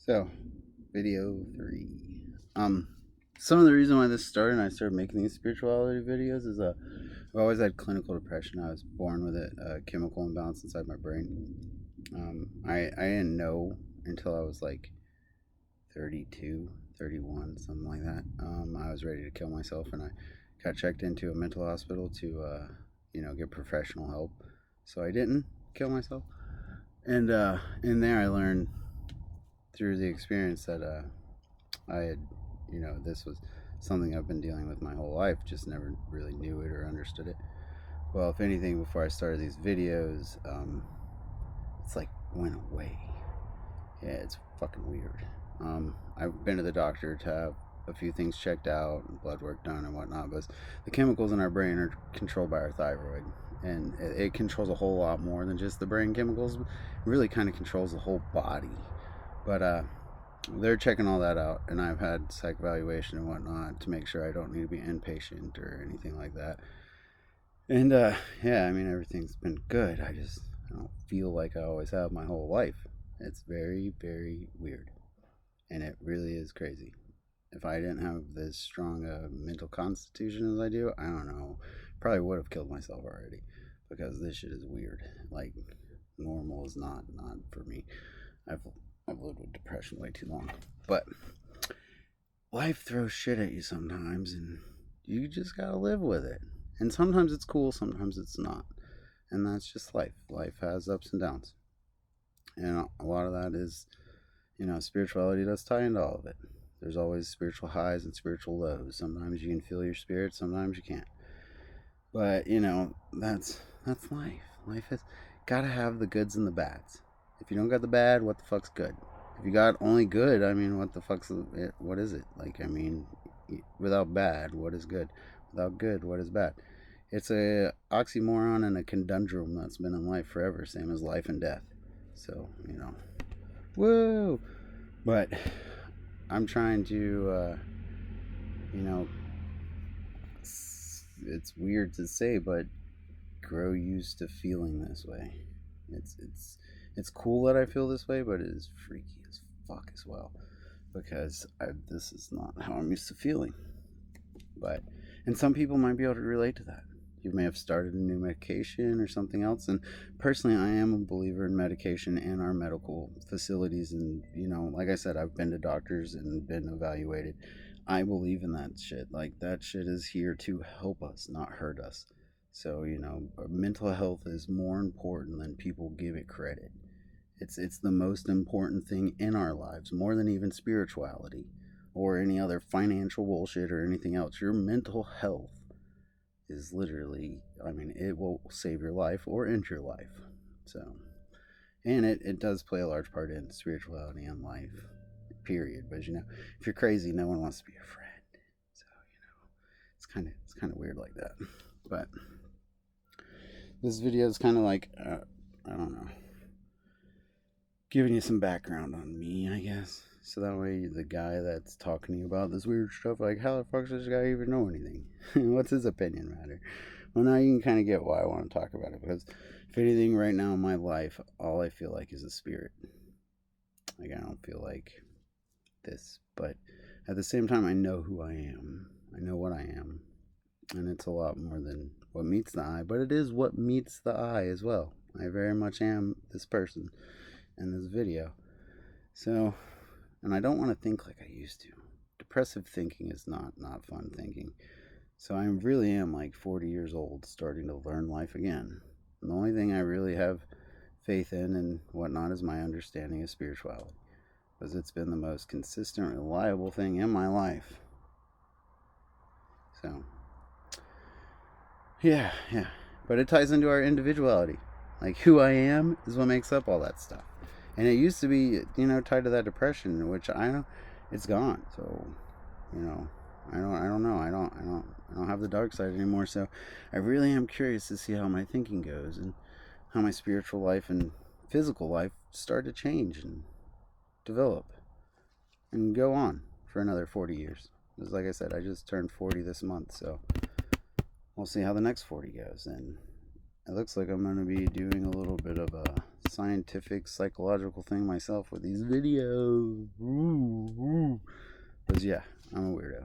So, video 3. Some of the reason why this started and I started making these spirituality videos is I've always had clinical depression. I was born with it, a chemical imbalance inside my brain. I didn't know until I was like 32, 31, something like that. I was ready to kill myself, and I got checked into a mental hospital to, get professional help. So I didn't kill myself. And in there, I learned through the experience that I had, this was something I've been dealing with my whole life, just never really knew it or understood it. Well, if anything, before I started these videos, it's like went away. Yeah, it's fucking weird. I've been to the doctor to have a few things checked out and blood work done and whatnot, but the chemicals in our brain are controlled by our thyroid, and it controls a whole lot more than just the brain chemicals. It really kind of controls the whole body. But they're checking all that out, and I've had psych evaluation and whatnot to make sure I don't need to be inpatient or anything like that. And yeah, I mean, everything's been good. I don't feel like I always have my whole life. It's very, very weird, and it really is crazy. If I didn't have this strong mental constitution as I do, I don't know, probably would have killed myself already, because this shit is weird. Like, normal is not for me. I've lived with depression way too long. But life throws shit at you sometimes, and you just gotta live with it. And sometimes it's cool, sometimes it's not. And that's just life. Life has ups and downs. And a lot of that is, spirituality does tie into all of it. There's always spiritual highs and spiritual lows. Sometimes you can feel your spirit, sometimes you can't. But, that's life. Life has gotta have the goods and the bads. If you don't got the bad, what the fuck's good? If you got only good, I mean, what is it? Like, I mean, without bad, what is good? Without good, what is bad? It's a oxymoron and a conundrum that's been in life forever, same as life and death. So, whoa! But I'm trying to, it's weird to say, but grow used to feeling this way. It's cool that I feel this way, but it is freaky as fuck as well, because this is not how I'm used to feeling. And some people might be able to relate to that. You may have started a new medication or something else, and personally, I am a believer in medication and our medical facilities. And like I said, I've been to doctors and been evaluated. I believe in that shit. Like, that shit is here to help us, not hurt us. So, mental health is more important than people give it credit. It's the most important thing in our lives, more than even spirituality or any other financial bullshit or anything else. Your mental health is literally, I mean, it will save your life or end your life. So, and it does play a large part in spirituality and life, period. But if you're crazy, no one wants to be your friend. So, it's kind of weird like that. But this video is kind of like, I don't know, giving you some background on me, I guess. So that way, the guy that's talking to you about this weird stuff, like, how the fuck does this guy even know anything? What's his opinion matter? Well, now you can kind of get why I want to talk about it, because if anything, right now in my life, all I feel like is a spirit. Like, I don't feel like this, but at the same time, I know who I am. I know what I am. And it's a lot more than what meets the eye, but it is what meets the eye as well. I very much am this person in this video. So, and I don't want to think like I used to. Depressive thinking is not fun thinking. So I really am like 40 years old, starting to learn life again. And the only thing I really have faith in and whatnot is my understanding of spirituality, because it's been the most consistent, reliable thing in my life. So, yeah. But it ties into our individuality. Like, who I am is what makes up all that stuff. And it used to be, tied to that depression, which I know it's gone. So, I don't know. I don't have the dark side anymore. So I really am curious to see how my thinking goes and how my spiritual life and physical life start to change and develop and go on for another 40 years. Because like I said, I just turned 40 this month. So we'll see how the next 40 goes. And it looks like I'm going to be doing a little bit of a scientific, psychological thing myself with these videos. But yeah, I'm a weirdo.